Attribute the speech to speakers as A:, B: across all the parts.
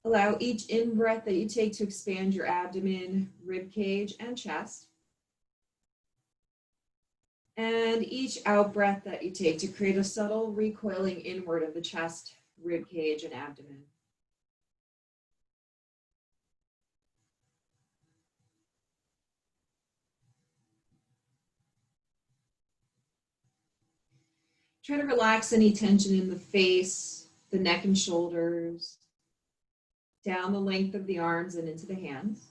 A: Allow each in-breath that you take to expand your abdomen, rib cage, and chest. And each out-breath that you take to create a subtle recoiling inward of the chest, rib cage, and abdomen. Try to relax any tension in the face, the neck and shoulders, down the length of the arms and into the hands.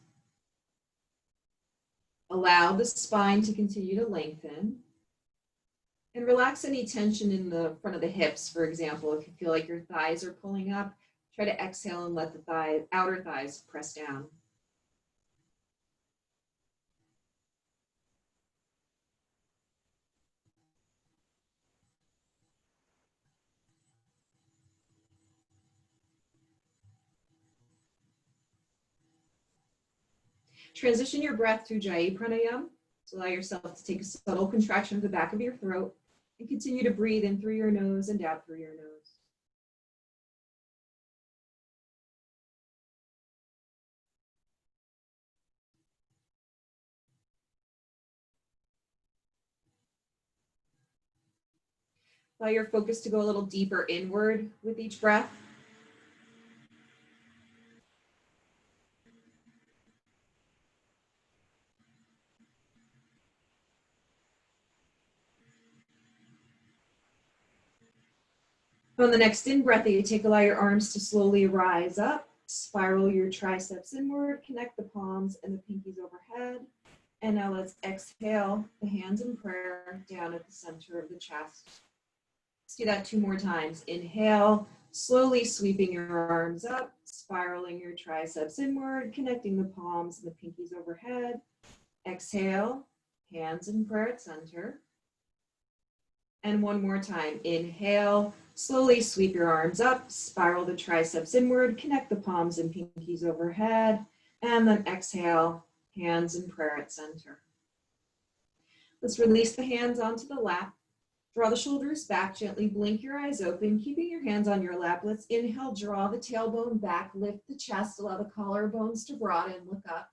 A: Allow the spine to continue to lengthen. And relax any tension in the front of the hips, for example. If you feel like your thighs are pulling up, try to exhale and let the outer thighs press down. Transition your breath to Jai Pranayama. So allow yourself to take a subtle contraction of the back of your throat and continue to breathe in through your nose and out through your nose. Allow your focus to go a little deeper inward with each breath. On the next in-breath that you take, allow your arms to slowly rise up. Spiral your triceps inward, connect the palms and the pinkies overhead. And now let's exhale the hands in prayer down at the center of the chest. Let's do that 2 more times. Inhale, slowly sweeping your arms up, spiraling your triceps inward, connecting the palms and the pinkies overhead. Exhale, hands in prayer at center. And 1 more time. Inhale, slowly sweep your arms up, spiral the triceps inward, connect the palms and pinkies overhead, and then exhale, hands in prayer at center. Let's release the hands onto the lap. Draw the shoulders back, gently blink your eyes open, keeping your hands on your lap. Let's inhale, draw the tailbone back, lift the chest, allow the collarbones to broaden, look up.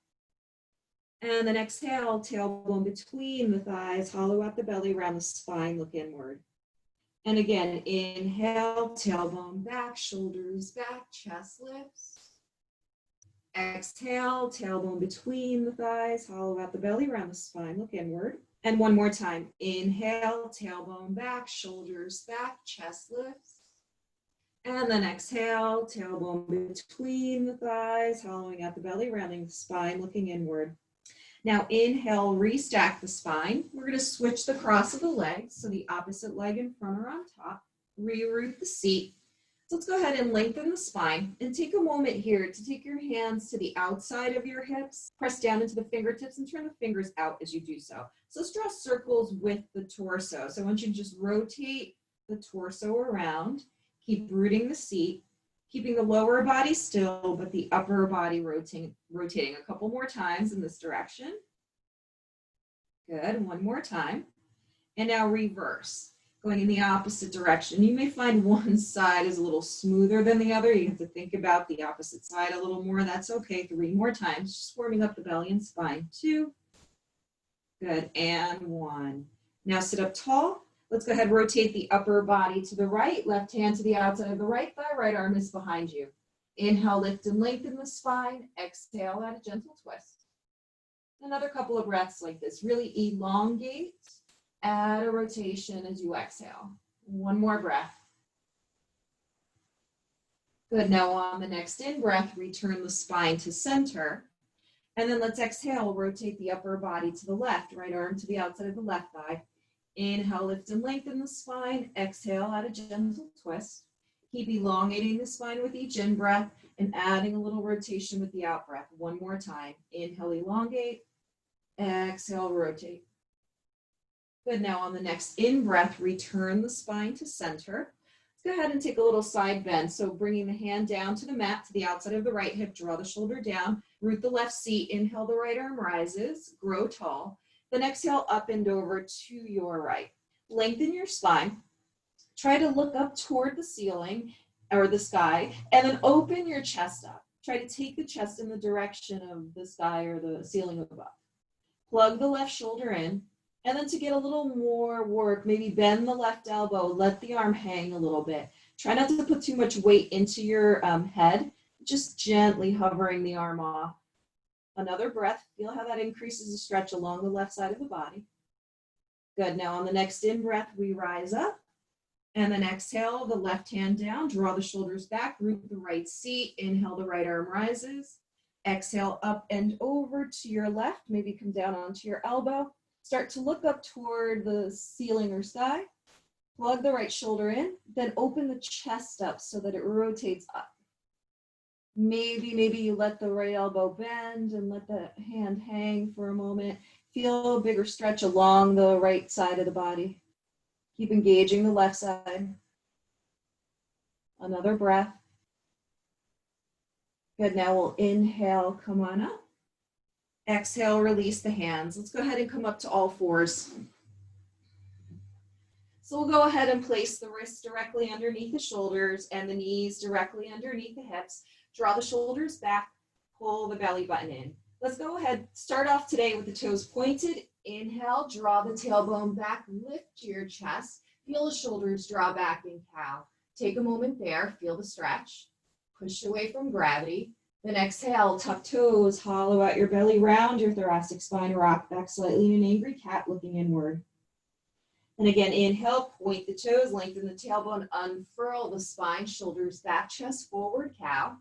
A: And then exhale, tailbone between the thighs, hollow out the belly, around the spine, look inward. And again, inhale, tailbone back, shoulders back, chest lifts. Exhale, tailbone between the thighs, hollow out the belly, around the spine, look inward. And 1 more time. Inhale, tailbone back, shoulders back, chest lifts. And then exhale, tailbone between the thighs, hollowing out the belly, rounding the spine, looking inward. Now inhale, restack the spine. We're going to switch the cross of the legs, so the opposite leg in front or on top. Reroute the seat. So let's go ahead and lengthen the spine and take a moment here to take your hands to the outside of your hips, press down into the fingertips and turn the fingers out as you do so. So let's draw circles with the torso. So I want you to just rotate the torso around, keep rooting the seat, keeping the lower body still, but the upper body rotating a couple more times in this direction. Good, 1 more time. And now reverse, going in the opposite direction. You may find one side is a little smoother than the other. You have to think about the opposite side a little more. That's okay, 3 more times, just warming up the belly and spine. 2, good, and 1. Now sit up tall. Let's go ahead and rotate the upper body to the right, left hand to the outside of the right thigh, right arm is behind you. Inhale, lift and lengthen the spine. Exhale, add a gentle twist. Another couple of breaths like this. Really elongate, add a rotation as you exhale. 1 more breath. Good, now on the next in-breath, return the spine to center. And then let's exhale, rotate the upper body to the left, right arm to the outside of the left thigh. Inhale, lift and lengthen the spine. Exhale, add a gentle twist. Keep elongating the spine with each in-breath and adding a little rotation with the out-breath. 1 more time. Inhale, elongate. Exhale, rotate. Good, now on the next in-breath, return the spine to center. Let's go ahead and take a little side bend. So bringing the hand down to the mat, to the outside of the right hip, draw the shoulder down, root the left seat, inhale, the right arm rises, grow tall. Then exhale, up and over to your right. Lengthen your spine. Try to look up toward the ceiling or the sky, and then open your chest up. Try to take the chest in the direction of the sky or the ceiling above. Plug the left shoulder in, and then to get a little more work, maybe bend the left elbow, let the arm hang a little bit. Try not to put too much weight into your head, just gently hovering the arm off. Another breath, feel how that increases the stretch along the left side of the body. Good, now on the next in-breath, we rise up, and then exhale, the left hand down, draw the shoulders back, root the right seat, inhale, the right arm rises. Exhale, up and over to your left, maybe come down onto your elbow. Start to look up toward the ceiling or sky. Plug the right shoulder in, then open the chest up so that it rotates up. Maybe you let the right elbow bend and let the hand hang for a moment. Feel a bigger stretch along the right side of the body. Keep engaging the left side. Another breath. Good, now we'll inhale, come on up. Exhale, release the hands. Let's go ahead and come up to all fours. So we'll go ahead and place the wrists directly underneath the shoulders and the knees directly underneath the hips. Draw the shoulders back, pull the belly button in. Let's go ahead, start off today with the toes pointed. Inhale, draw the tailbone back, lift your chest. Feel the shoulders draw back in cow. Take a moment there, feel the stretch. Push away from gravity. Then exhale, tuck toes, hollow out your belly, round your thoracic spine, rock back slightly in an angry cat, looking inward. And again, inhale, point the toes, lengthen the tailbone, unfurl the spine, shoulders back, chest forward, cow.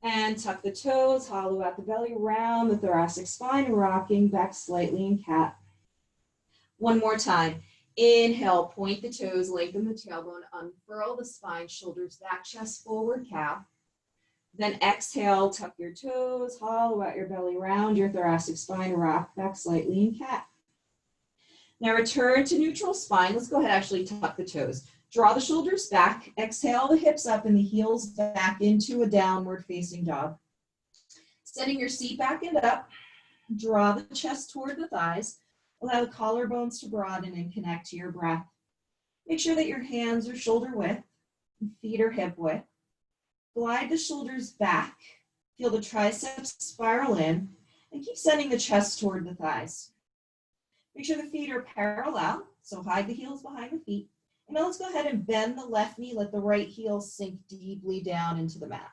A: And tuck the toes, hollow out the belly, round the thoracic spine, rocking back slightly in cat. One more time. Inhale, point the toes, lengthen the tailbone, unfurl the spine, shoulders back, chest forward, cow. Then exhale, tuck your toes, hollow out your belly, round your thoracic spine, rock back slightly in cat. Now return to neutral spine. Let's go ahead and actually tuck the toes. Draw the shoulders back, exhale the hips up and the heels back into a downward facing dog. Setting your seat back and up, draw the chest toward the thighs. Allow the collarbones to broaden and connect to your breath. Make sure that your hands are shoulder width, feet are hip width. Glide the shoulders back, feel the triceps spiral in, and keep sending the chest toward the thighs. Make sure the feet are parallel, so hide the heels behind the feet. And now let's go ahead and bend the left knee, let the right heel sink deeply down into the mat.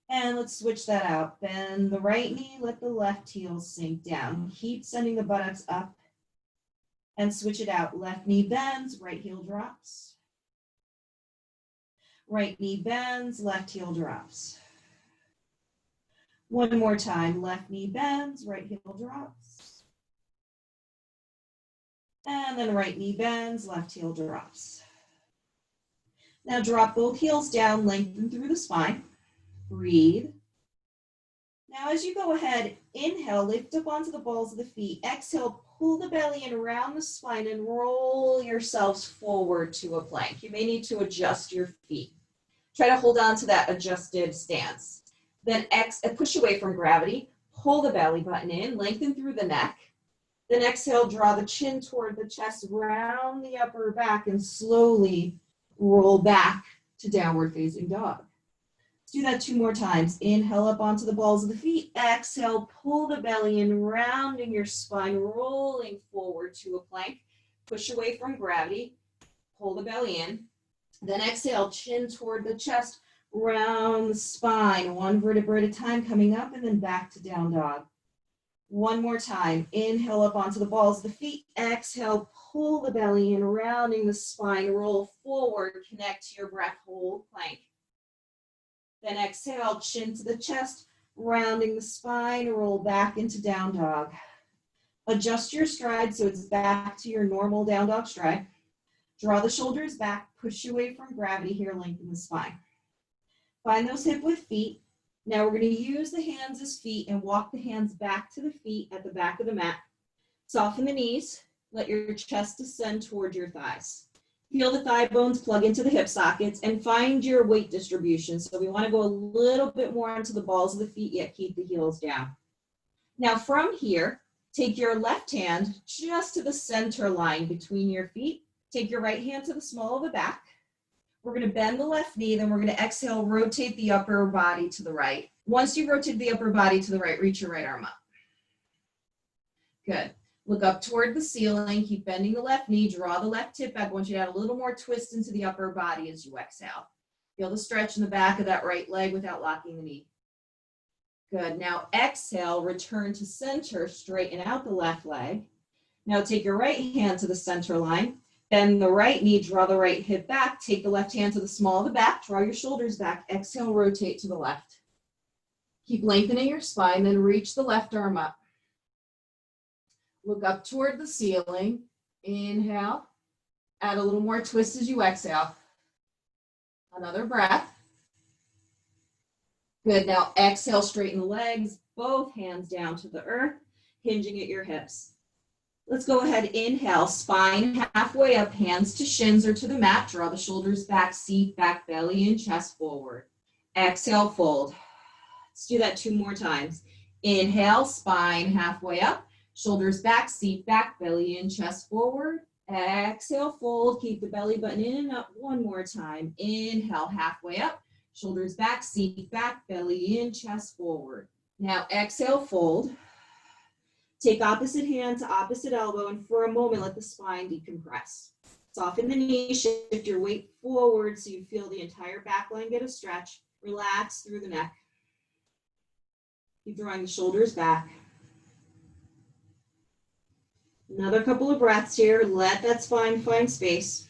A: And let's switch that out. Bend the right knee, let the left heel sink down. Keep sending the buttocks up and switch it out. Left knee bends, right heel drops. Right knee bends, left heel drops. One more time. Left knee bends, right heel drops. And then right knee bends, left heel drops. Now drop both heels down, lengthen through the spine. Breathe. Now as you go ahead, inhale, lift up onto the balls of the feet. Exhale, pull the belly in around the spine and roll yourselves forward to a plank. You may need to adjust your feet. Try to hold on to that adjusted stance. Then push away from gravity, pull the belly button in, lengthen through the neck. Then exhale, draw the chin toward the chest, round the upper back, and slowly roll back to downward facing dog. Let's do that 2 more times. Inhale up onto the balls of the feet. Exhale, pull the belly in, rounding your spine, rolling forward to a plank. Push away from gravity, pull the belly in. Then exhale, chin toward the chest, round the spine, 1 vertebra at a time, coming up and then back to down dog. One more time. Inhale up onto the balls of the feet. Exhale, pull the belly in, rounding the spine, roll forward, connect to your breath, hold plank. Then exhale, chin to the chest, rounding the spine, roll back into down dog. Adjust your stride so it's back to your normal down dog stride. Draw the shoulders back, push away from gravity here, lengthen the spine. Find those hip width feet. Now we're going to use the hands as feet and walk the hands back to the feet at the back of the mat. Soften the knees, let your chest descend toward your thighs. Feel the thigh bones plug into the hip sockets and find your weight distribution. So we want to go a little bit more onto the balls of the feet, yet keep the heels down. Now from here, take your left hand just to the center line between your feet. Take your right hand to the small of the back. We're going to bend the left knee, then we're going to exhale, rotate the upper body to the right. Once you've rotated the upper body to the right, reach your right arm up. Good. Look up toward the ceiling, keep bending the left knee, draw the left hip back. I want you to add a little more twist into the upper body as you exhale. Feel the stretch in the back of that right leg without locking the knee. Good. Now exhale, return to center, straighten out the left leg. Now take your right hand to the center line, bend the right knee, draw the right hip back, take the left hand to the small of the back, draw your shoulders back, exhale, rotate to the left. Keep lengthening your spine, then reach the left arm up. Look up toward the ceiling, inhale, add a little more twist as you exhale. Another breath. Good, now exhale, straighten the legs, both hands down to the earth, hinging at your hips. Let's go ahead, inhale, spine halfway up, hands to shins or to the mat, draw the shoulders back, seat back, belly and chest forward. Exhale, fold. Let's do that 2 more times. Inhale, spine halfway up, shoulders back, seat back, belly and chest forward. Exhale, fold, keep the belly button in and up 1 more time. Inhale, halfway up, shoulders back, seat back, belly in, chest forward. Now exhale, fold. Take opposite hand to opposite elbow, and for a moment, let the spine decompress. Soften the knee, shift your weight forward so you feel the entire back line get a stretch. Relax through the neck. Keep drawing the shoulders back. Another couple of breaths here. Let that spine find space.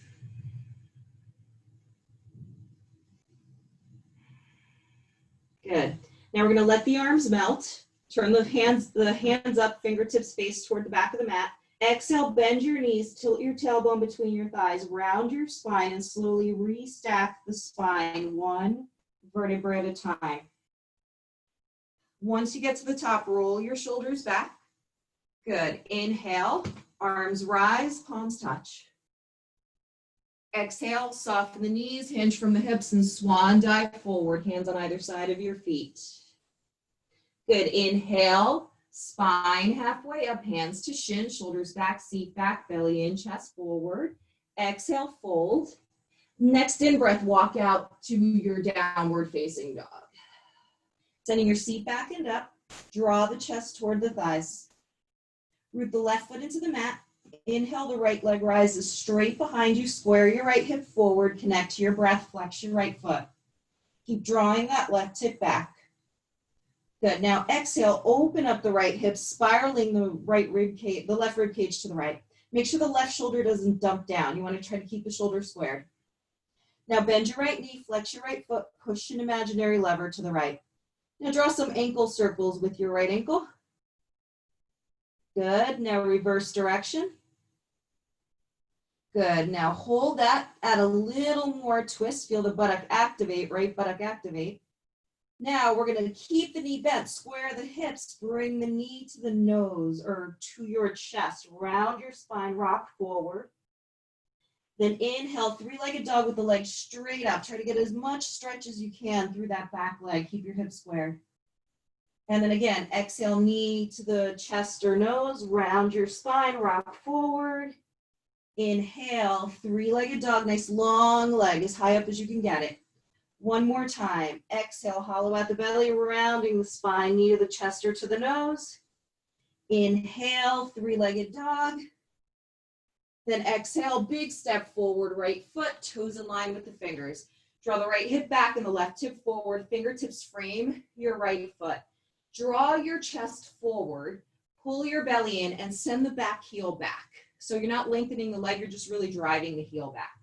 A: Good. Now we're going to let the arms melt. Turn the hands up, fingertips face toward the back of the mat. Exhale, bend your knees, tilt your tailbone between your thighs, round your spine, and slowly restack the spine 1 vertebra at a time. Once you get to the top, roll your shoulders back. Good. Inhale, arms rise, palms touch. Exhale, soften the knees, hinge from the hips, and swan dive forward, hands on either side of your feet. Good. Inhale, spine halfway up, hands to shin, shoulders back, seat back, belly in, chest forward. Exhale, fold. Next in breath, walk out to your downward facing dog. Sending your seat back and up, draw the chest toward the thighs. Root the left foot into the mat. Inhale, the right leg rises straight behind you, square your right hip forward, connect to your breath, flex your right foot. Keep drawing that left hip back. Good. Now exhale, open up the right hip, spiraling the left rib cage to the right. Make sure the left shoulder doesn't dump down. You want to try to keep the shoulder squared. Now bend your right knee, flex your right foot, push an imaginary lever to the right. Now draw some ankle circles with your right ankle. Good. Now reverse direction. Good. Now hold that. Add a little more twist. Feel the buttock activate, right buttock activate. Now we're going to keep the knee bent, square the hips, bring the knee to the nose or to your chest, round your spine, rock forward. Then inhale, 3-legged dog with the legs straight up. Try to get as much stretch as you can through that back leg. Keep your hips squared. And then again, exhale, knee to the chest or nose, round your spine, rock forward. Inhale, 3-legged dog, nice long leg, as high up as you can get it. 1 more time. Exhale, hollow out the belly, rounding the spine, knee to the chest or to the nose. Inhale, 3-legged dog. Then exhale, big step forward, right foot, toes in line with the fingers. Draw the right hip back and the left hip forward, fingertips frame your right foot. Draw your chest forward, pull your belly in, and send the back heel back. So you're not lengthening the leg, you're just really driving the heel back.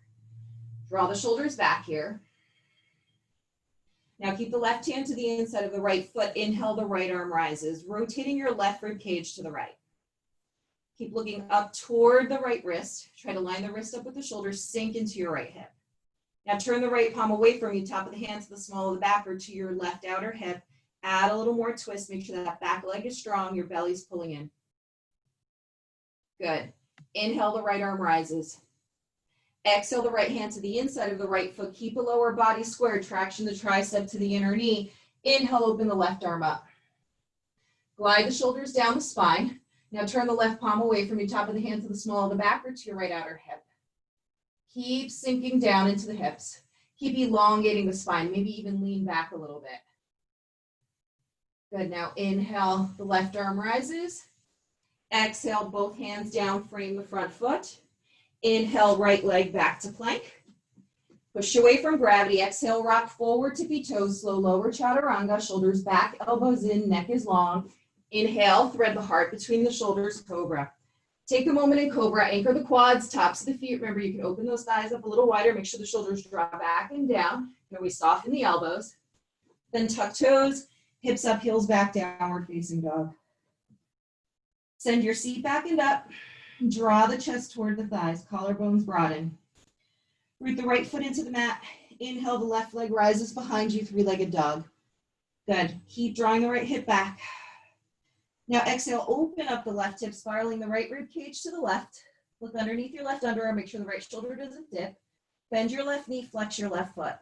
A: Draw the shoulders back here. Now keep the left hand to the inside of the right foot. Inhale, the right arm rises, rotating your left rib cage to the right. Keep looking up toward the right wrist. Try to line the wrist up with the shoulders, sink into your right hip. Now turn the right palm away from you, top of the hand to the small of the back or to your left outer hip. Add a little more twist. Make sure that back leg is strong, your belly's pulling in. Good. Inhale, the right arm rises. Exhale, the right hand to the inside of the right foot. Keep the lower body square. Traction the tricep to the inner knee. Inhale, open the left arm up. Glide the shoulders down the spine. Now turn the left palm away from you, top of the hand to the small of the back or to your right outer hip. Keep sinking down into the hips. Keep elongating the spine, maybe even lean back a little bit. Good, now inhale, the left arm rises. Exhale, both hands down, frame the front foot. Inhale, right leg back to plank. Push away from gravity. Exhale, rock forward, tippy toes, slow lower chaturanga, shoulders back, elbows in, neck is long. Inhale, thread the heart between the shoulders, cobra. Take a moment in cobra, anchor the quads, tops of the feet. Remember, you can open those thighs up a little wider, make sure the shoulders drop back and down. Then we soften the elbows. Then tuck toes, hips up, heels back, downward facing dog. Send your seat back and up. Draw the chest toward the thighs, collarbones broaden. Root the right foot into the mat. Inhale, the left leg rises behind you, three-legged dog. Good. Keep drawing the right hip back. Now exhale, open up the left hip, spiraling the right rib cage to the left. Look underneath your left underarm, make sure the right shoulder doesn't dip. Bend your left knee, flex your left foot.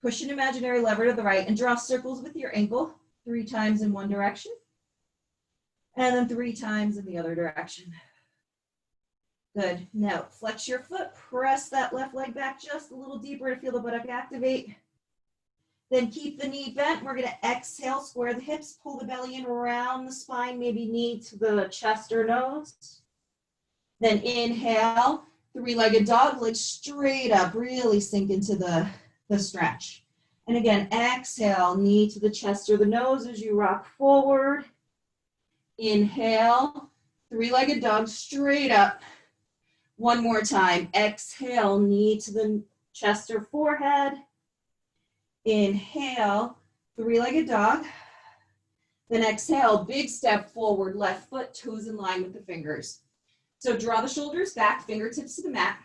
A: Push an imaginary lever to the right and draw circles with your ankle 3 times in one direction. And then 3 times in the other direction. Good. Now flex your foot, press that left leg back just a little deeper to feel the buttock activate. Then keep the knee bent. We're going to exhale, square the hips, pull the belly in around the spine, maybe knee to the chest or nose. Then inhale, three-legged dog, legs straight up, really sink into the stretch. And again, exhale, knee to the chest or the nose as you rock forward. Inhale, three-legged dog, straight up. One more time. Exhale, knee to the chest or forehead. Inhale, three-legged dog. Then exhale, big step forward, left foot, toes in line with the fingers. So draw the shoulders back, fingertips to the mat.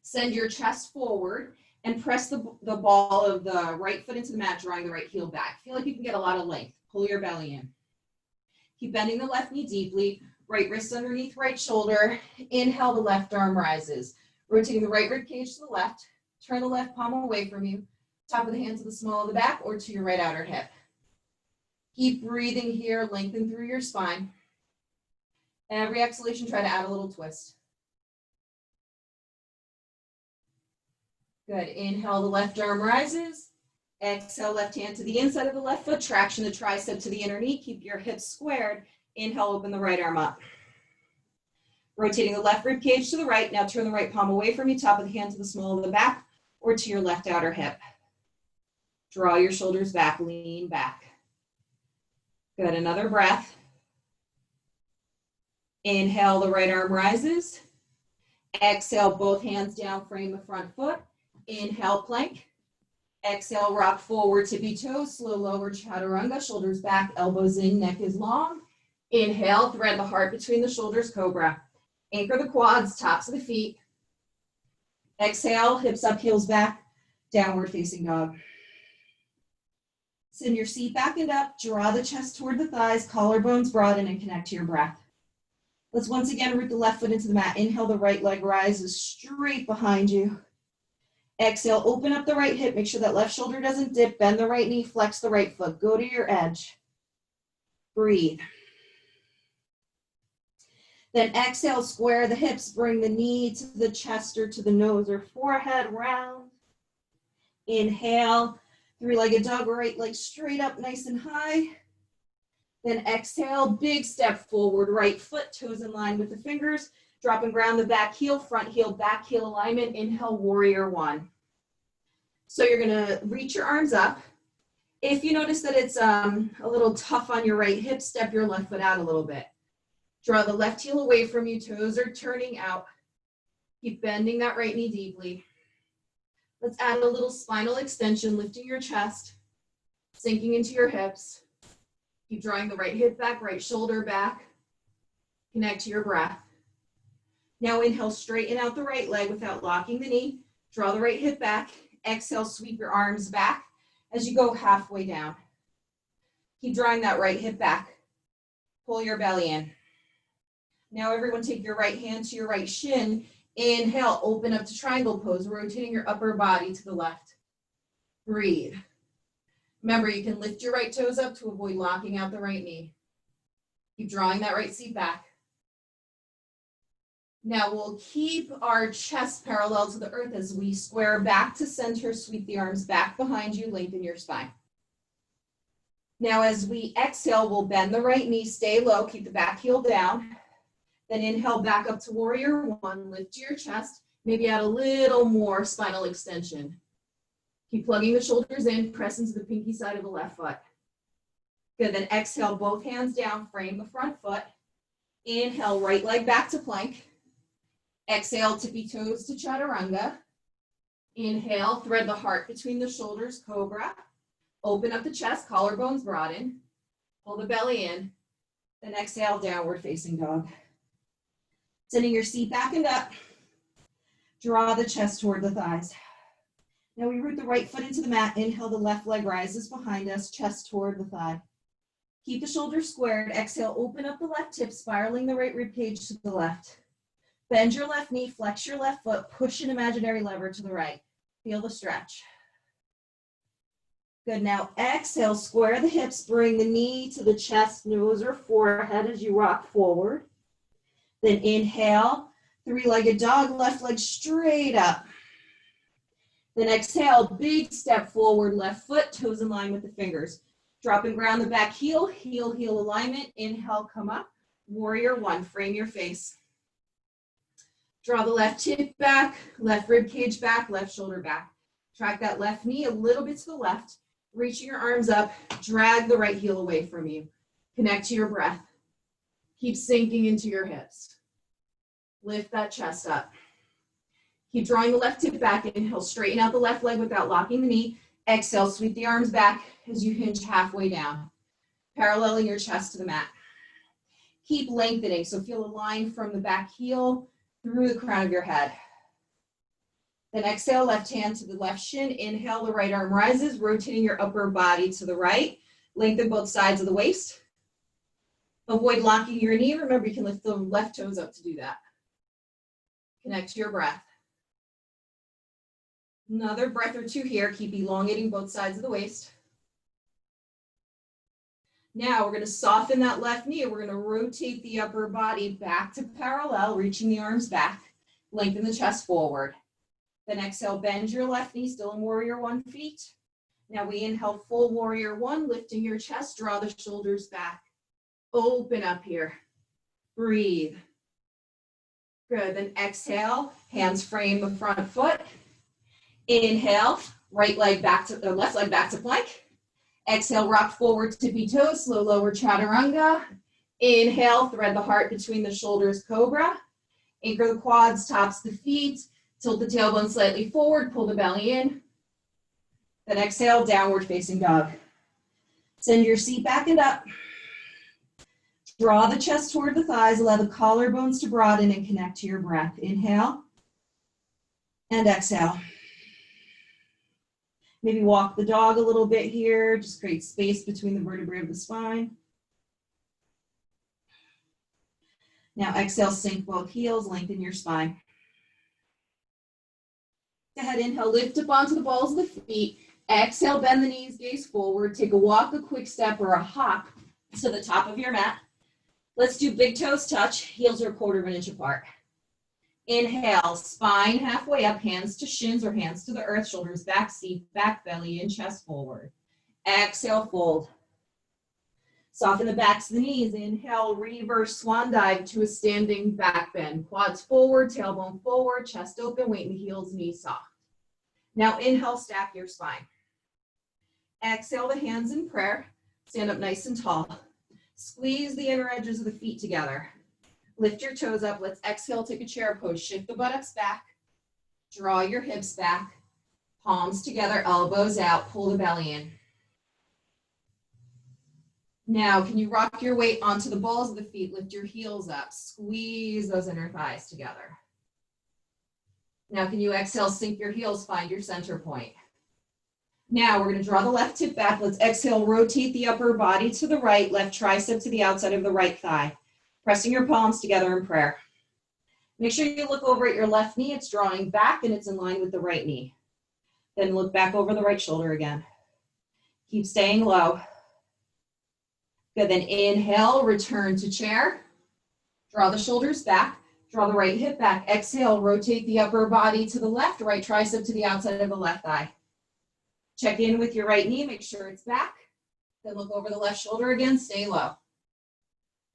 A: Send your chest forward and press the ball of the right foot into the mat, drawing the right heel back. Feel like you can get a lot of length. Pull your belly in. Keep bending the left knee deeply. Right wrist underneath right shoulder. Inhale, the left arm rises. Rotating the right rib cage to the left. Turn the left palm away from you. Top of the hand to the small of the back or to your right outer hip. Keep breathing here, lengthen through your spine. Every exhalation, try to add a little twist. Good. Inhale, the left arm rises. Exhale, left hand to the inside of the left foot. Traction the tricep to the inner knee. Keep your hips squared. Inhale, open the right arm up. Rotating the left rib cage to the right. Now turn the right palm away from you. Top of the hand to the small of the back or to your left outer hip. Draw your shoulders back, lean back. Good, another breath. Inhale, the right arm rises. Exhale, both hands down, frame the front foot. Inhale, plank. Exhale, rock forward, tippy toes, slow lower chaturanga, shoulders back, elbows in, neck is long. Inhale, thread the heart between the shoulders, cobra. Anchor the quads, tops of the feet. Exhale, hips up, heels back, downward facing dog. Send your seat back and up, draw the chest toward the thighs, collarbones broaden, and connect to your breath. Let's once again root the left foot into the mat. Inhale, the right leg rises straight behind you. Exhale, open up the right hip, make sure that left shoulder doesn't dip, bend the right knee, flex the right foot, go to your edge. Breathe. Then exhale, square the hips, bring the knee to the chest or to the nose or forehead, round. Inhale, three-legged dog, right leg straight up, nice and high. Then exhale, big step forward, right foot, toes in line with the fingers. Drop and ground the back heel, front heel, back heel alignment. Inhale, warrior one. So you're gonna reach your arms up. If you notice that it's a little tough on your right hip, step your left foot out a little bit. Draw the left heel away from you, toes are turning out. Keep bending that right knee deeply. Let's add a little spinal extension, lifting your chest, sinking into your hips. Keep drawing the right hip back, right shoulder back. Connect to your breath. Now inhale, straighten out the right leg without locking the knee. Draw the right hip back. Exhale, sweep your arms back as you go halfway down. Keep drawing that right hip back. Pull your belly in. Now everyone take your right hand to your right shin. Inhale, open up to triangle pose, rotating your upper body to the left. Breathe. Remember, you can lift your right toes up to avoid locking out the right knee. Keep drawing that right seat back. Now we'll keep our chest parallel to the earth as we square back to center, sweep the arms back behind you, lengthen your spine. Now as we exhale, we'll bend the right knee, stay low, keep the back heel down. Then inhale back up to warrior one, lift your chest, maybe add a little more spinal extension. Keep plugging the shoulders in, press into the pinky side of the left foot. Good, then exhale, both hands down, frame the front foot. Inhale, right leg back to plank. Exhale, tippy toes to chaturanga. Inhale, thread the heart between the shoulders, cobra. Open up the chest, collarbones broaden. Pull the belly in. Then exhale, downward facing dog. Sending your seat back and up. Draw the chest toward the thighs. Now we root the right foot into the mat. Inhale, the left leg rises behind us, chest toward the thigh. Keep the shoulders squared. Exhale, open up the left hip, spiraling the right rib cage to the left. Bend your left knee, flex your left foot, push an imaginary lever to the right. Feel the stretch. Good, now exhale, square the hips, bring the knee to the chest, nose or forehead as you rock forward. Then inhale, three-legged dog, left leg straight up. Then exhale, big step forward, left foot, toes in line with the fingers. Drop and ground the back heel, heel, heel alignment. Inhale, come up. Warrior one, frame your face. Draw the left hip back, left rib cage back, left shoulder back. Track that left knee a little bit to the left. Reaching your arms up, drag the right heel away from you. Connect to your breath. Keep sinking into your hips. Lift that chest up. Keep drawing the left hip back. Inhale, straighten out the left leg without locking the knee. Exhale, sweep the arms back as you hinge halfway down, paralleling your chest to the mat. Keep lengthening, so feel a line from the back heel through the crown of your head. Then exhale, left hand to the left shin. Inhale, the right arm rises, rotating your upper body to the right. Lengthen both sides of the waist. Avoid locking your knee. Remember, you can lift the left toes up to do that. Connect to your breath. Another breath or two here. Keep elongating both sides of the waist. Now we're going to soften that left knee. We're going to rotate the upper body back to parallel, reaching the arms back. Lengthen the chest forward. Then exhale, bend your left knee, still in warrior one feet. Now we inhale, full warrior one, lifting your chest, draw the shoulders back. Open up here. Breathe. Good, then exhale, hands frame the front foot. Inhale, right leg back to, left leg back to plank. Exhale, rock forward, tippy toes, slow lower chaturanga. Inhale, thread the heart between the shoulders, cobra. Anchor the quads, tops the feet. Tilt the tailbone slightly forward, pull the belly in. Then exhale, downward facing dog. Send your seat back and up. Draw the chest toward the thighs, allow the collarbones to broaden and connect to your breath. Inhale and exhale. Maybe walk the dog a little bit here, just create space between the vertebrae of the spine. Now exhale, sink both heels, lengthen your spine. Go ahead, inhale, lift up onto the balls of the feet. Exhale, bend the knees, gaze forward. Take a walk, a quick step, or a hop to the top of your mat. Let's do big toes touch, heels are 1/4 of an inch apart. Inhale, spine halfway up, hands to shins or hands to the earth, shoulders back, seat back, belly in, chest forward. Exhale, fold. Soften the backs of the knees. Inhale, reverse swan dive to a standing back bend. Quads forward, tailbone forward, chest open, weight in the heels, knees soft. Now inhale, stack your spine. Exhale the hands in prayer. Stand up nice and tall. Squeeze the inner edges of the feet together. Lift your toes up. Let's exhale, take a chair pose. Shift the buttocks back. Draw your hips back. Palms together, elbows out. Pull the belly in. Now, can you rock your weight onto the balls of the feet? Lift your heels up. Squeeze those inner thighs together. Now, can you exhale, sink your heels, find your center point. Now, we're going to draw the left hip back. Let's exhale, rotate the upper body to the right, left tricep to the outside of the right thigh. Pressing your palms together in prayer. Make sure you look over at your left knee. It's drawing back and it's in line with the right knee. Then look back over the right shoulder again. Keep staying low. Good, then inhale, return to chair. Draw the shoulders back. Draw the right hip back. Exhale, rotate the upper body to the left, right tricep to the outside of the left thigh. Check in with your right knee, make sure it's back. Then look over the left shoulder again, stay low.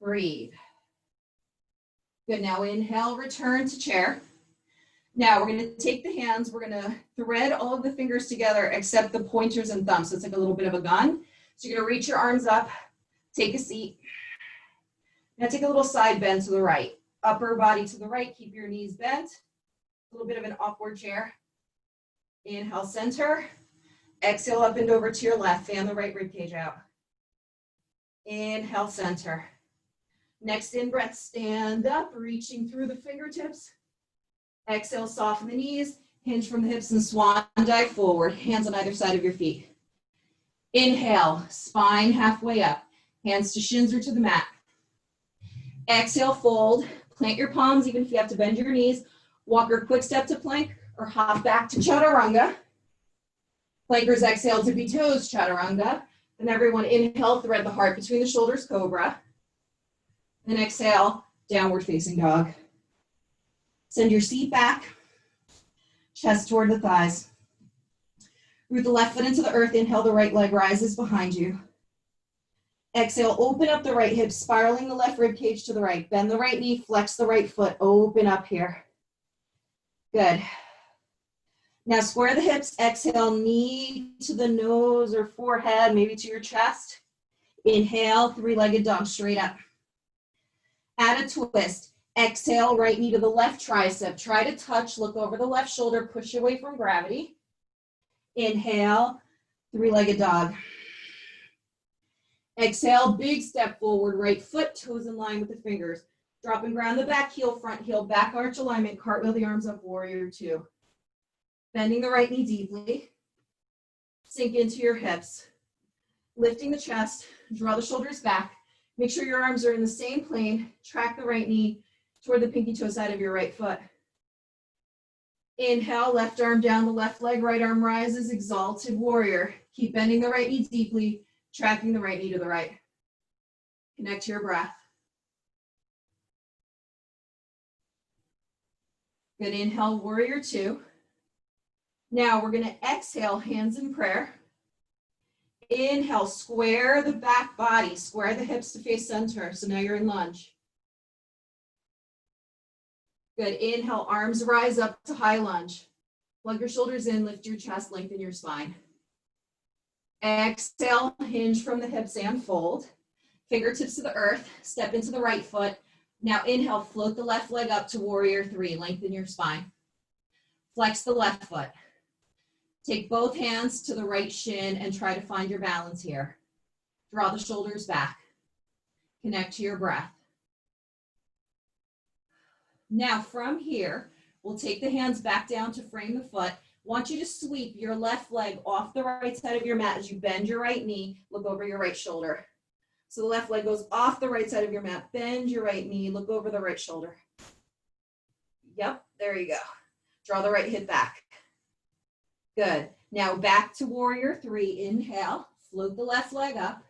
A: Breathe. Good, now inhale, return to chair. Now we're gonna take the hands, we're gonna thread all of the fingers together except the pointers and thumbs. So it's like a little bit of a gun. So you're gonna reach your arms up, take a seat. Now take a little side bend to the right. Upper body to the right, keep your knees bent. A little bit of an awkward chair. Inhale, center. Exhale, up and over to your left. Fan the right rib cage out. Inhale, center. Next in breath, stand up, reaching through the fingertips. Exhale, soften the knees, hinge from the hips and swan dive forward. Hands on either side of your feet. Inhale, spine halfway up. Hands to shins or to the mat. Exhale, fold. Plant your palms, even if you have to bend your knees. Walk or quick step to plank or hop back to chaturanga. Plankers exhale, tippy toes, chaturanga. Then everyone inhale, thread the heart between the shoulders, cobra. Then exhale, downward facing dog. Send your seat back, chest toward the thighs. Root the left foot into the earth, inhale, the right leg rises behind you. Exhale, open up the right hip, spiraling the left rib cage to the right. Bend the right knee, flex the right foot, open up here. Good. Now square the hips, exhale, knee to the nose or forehead, maybe to your chest. Inhale, three-legged dog straight up. Add a twist. Exhale, right knee to the left tricep. Try to touch, look over the left shoulder, push away from gravity. Inhale, three-legged dog. Exhale, big step forward, right foot, toes in line with the fingers. Drop and ground the back heel, front heel, back arch alignment, cartwheel the arms up, warrior two. Bending the right knee deeply. Sink into your hips. Lifting the chest, draw the shoulders back. Make sure your arms are in the same plane. Track the right knee toward the pinky toe side of your right foot. Inhale, left arm down the left leg, right arm rises, exalted warrior. Keep bending the right knee deeply, tracking the right knee to the right. Connect to your breath. Good, inhale, warrior two. Now we're gonna exhale, hands in prayer. Inhale, square the back body, square the hips to face center. So now you're in lunge. Good, inhale, arms rise up to high lunge. Plug your shoulders in, lift your chest, lengthen your spine. Exhale, hinge from the hips and fold. Fingertips to the earth, step into the right foot. Now inhale, float the left leg up to warrior three, lengthen your spine. Flex the left foot. Take both hands to the right shin and try to find your balance here. Draw the shoulders back. Connect to your breath. Now from here, we'll take the hands back down to frame the foot. Want you to sweep your left leg off the right side of your mat as you bend your right knee, look over your right shoulder. So the left leg goes off the right side of your mat, bend your right knee, look over the right shoulder. Yep, there you go. Draw the right hip back. Good. Now back to warrior three. Inhale, float the left leg up.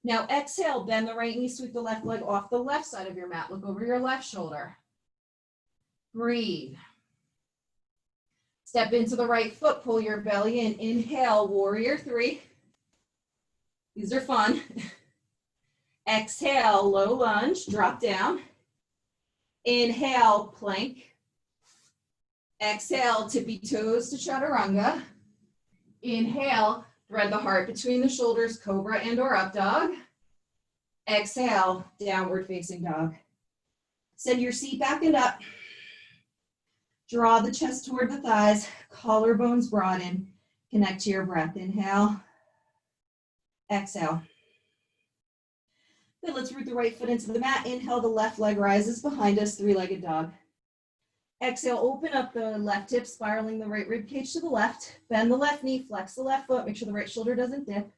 A: Now exhale, bend the right knee, sweep the left leg off the left side of your mat. Look over your left shoulder. Breathe. Step into the right foot, pull your belly in. Inhale, warrior three. These are fun. Exhale, low lunge, drop down. Inhale, plank. Exhale, tippy toes to chaturanga. Inhale, thread the heart between the shoulders, cobra and or up dog. Exhale, downward facing dog. Send your seat back and up. Draw the chest toward the thighs, collarbones broaden. Connect to your breath. Inhale. Exhale. Then let's root the right foot into the mat. Inhale, the left leg rises behind us, three-legged dog. Exhale, open up the left hip, spiraling the right rib cage to the left. Bend the left knee, flex the left foot, make sure the right shoulder doesn't dip.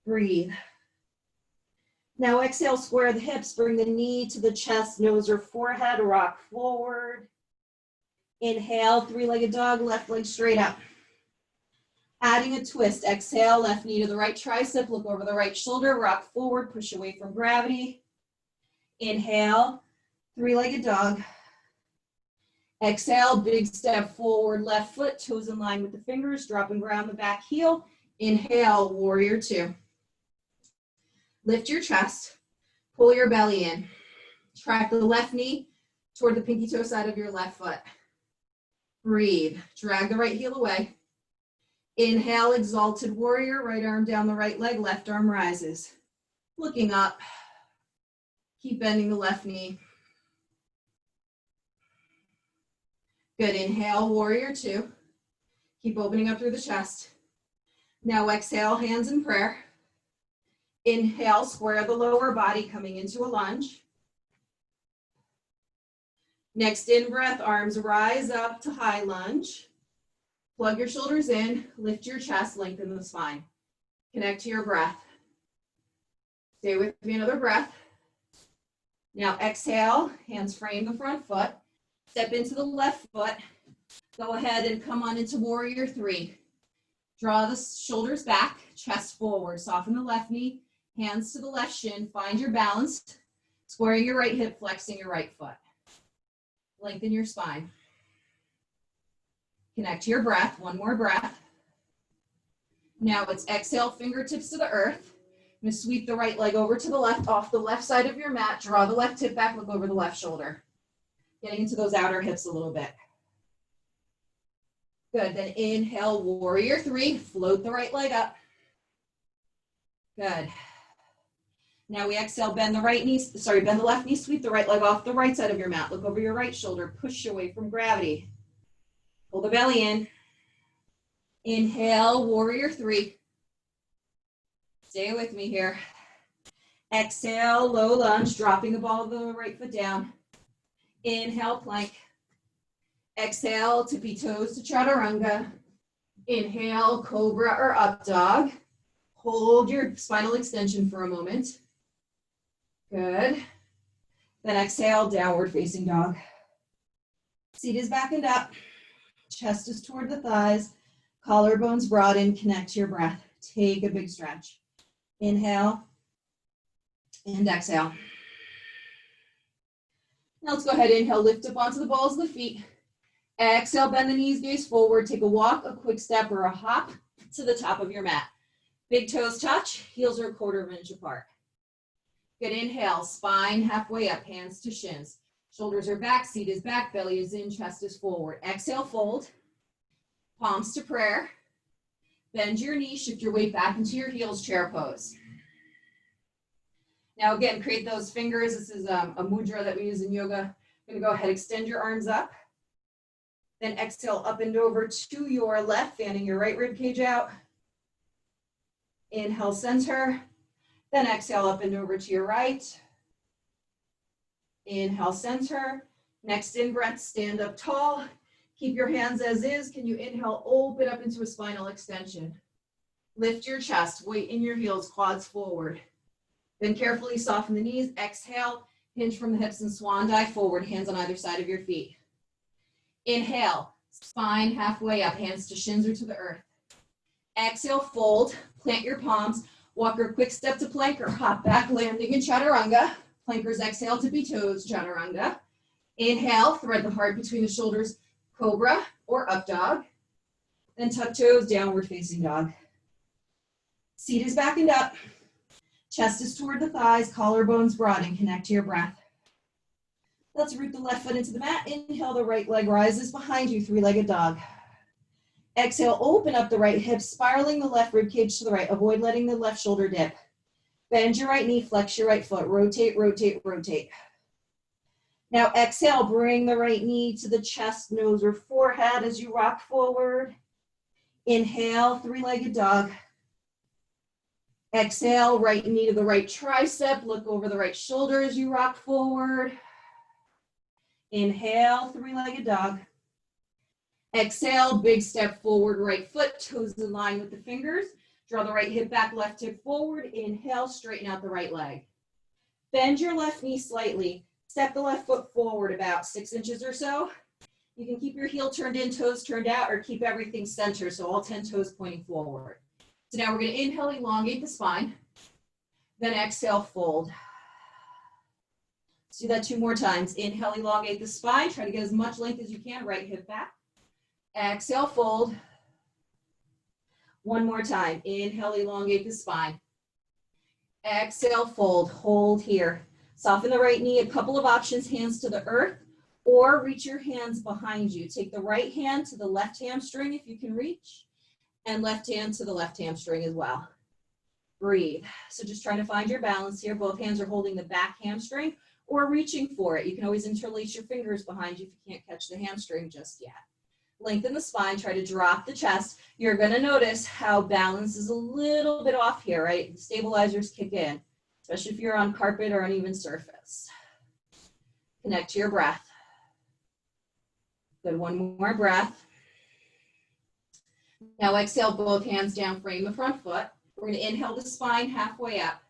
A: Breathe. Now exhale, square the hips, bring the knee to the chest, nose or forehead, rock forward. Inhale, three-legged dog, left leg straight up. Adding a twist, exhale, left knee to the right tricep, look over the right shoulder, rock forward, push away from gravity. Inhale, Three-legged dog. Exhale, big step forward, left foot, toes in line with the fingers, drop and ground the back heel. Inhale, warrior two. Lift your chest, pull your belly in. Track the left knee toward the pinky toe side of your left foot. Breathe, drag the right heel away. Inhale, exalted warrior, right arm down the right leg, left arm rises. Looking up, keep bending the left knee. Good, inhale, warrior two. Keep opening up through the chest. Now exhale, hands in prayer. Inhale, square the lower body, coming into a lunge. Next in breath, arms rise up to high lunge. Plug your shoulders in, lift your chest, lengthen the spine. Connect to your breath. Stay with me another breath. Now exhale, hands frame the front foot. Step into the left foot. Go ahead and come on into warrior three. Draw the shoulders back, chest forward. Soften the left knee, hands to the left shin. Find your balance. Squaring your right hip, flexing your right foot. Lengthen your spine. Connect to your breath. One more breath. Now it's exhale, fingertips to the earth. I'm going to sweep the right leg over to the left, off the left side of your mat. Draw the left hip back, look over the left shoulder. Getting into those outer hips a little bit. Good, then inhale, warrior three. Float the right leg up. Good. Now we exhale, bend the left knee, sweep the right leg off the right side of your mat. Look over your right shoulder, push away from gravity. Pull the belly in. Inhale, warrior three. Stay with me here. Exhale, low lunge, dropping the ball of the right foot down. Inhale, plank. Exhale, tippy toes to chaturanga. Inhale, cobra or up dog. Hold your spinal extension for a moment. Good. Then exhale, downward facing dog. Seat is back and up. Chest is toward the thighs. Collarbones broaden. Connect to your breath. Take a big stretch. Inhale and exhale. Now let's go ahead, inhale, lift up onto the balls of the feet. Exhale, bend the knees, gaze forward. Take a walk, a quick step, or a hop to the top of your mat. Big toes touch, heels are 1/4 inch apart. Good, inhale, spine halfway up, hands to shins. Shoulders are back, seat is back, belly is in, chest is forward. Exhale, fold. Palms to prayer. Bend your knees, shift your weight back into your heels, chair pose. Now again, create those fingers. This is a mudra that we use in yoga. I'm gonna go ahead, extend your arms up. Then exhale, up and over to your left, fanning your right rib cage out. Inhale, center. Then exhale, up and over to your right. Inhale, center. Next in breath, stand up tall. Keep your hands as is. Can you inhale, open up into a spinal extension? Lift your chest, weight in your heels, quads forward. Then carefully soften the knees. Exhale, hinge from the hips and swan dive forward, hands on either side of your feet. Inhale, spine halfway up, hands to shins or to the earth. Exhale, fold, plant your palms, walk or quick step to plank or hop back, landing in chaturanga. Plankers exhale, tippy toes, chaturanga. Inhale, thread the heart between the shoulders, cobra or up dog. Then tuck toes, downward facing dog. Seat is back and up. Chest is toward the thighs, collarbones broaden, connect to your breath. Let's root the left foot into the mat. Inhale, the right leg rises behind you, three-legged dog. Exhale, open up the right hip, spiraling the left rib cage to the right. Avoid letting the left shoulder dip. Bend your right knee, flex your right foot. Rotate, rotate, rotate. Now exhale, bring the right knee to the chest, nose, or forehead as you rock forward. Inhale, three-legged dog. Exhale, right knee to the right tricep. Look over the right shoulder as you rock forward. Inhale, three-legged dog. Exhale, big step forward, right foot, toes in line with the fingers. Draw the right hip back, left hip forward. Inhale, straighten out the right leg. Bend your left knee slightly. Step the left foot forward about 6 inches or so. You can keep your heel turned in, toes turned out, or keep everything centered, so all 10 toes pointing forward. So now we're going to inhale, elongate the spine. Then exhale, fold. Let's do that 2 more times. Inhale, elongate the spine. Try to get as much length as you can. Right hip back. Exhale, fold. 1 more time. Inhale, elongate the spine. Exhale, fold. Hold here. Soften the right knee. A couple of options, hands to the earth, or reach your hands behind you. Take the right hand to the left hamstring if you can reach, and left hand to the left hamstring as well. Breathe. So just trying to find your balance here. Both hands are holding the back hamstring or reaching for it. You can always interlace your fingers behind you if you can't catch the hamstring just yet. Lengthen the spine, try to drop the chest. You're gonna notice how balance is a little bit off here, right? The stabilizers kick in, especially if you're on carpet or uneven surface. Connect to your breath. Good, 1 more breath. Now exhale, both hands down, frame the front foot. We're gonna inhale the spine halfway up.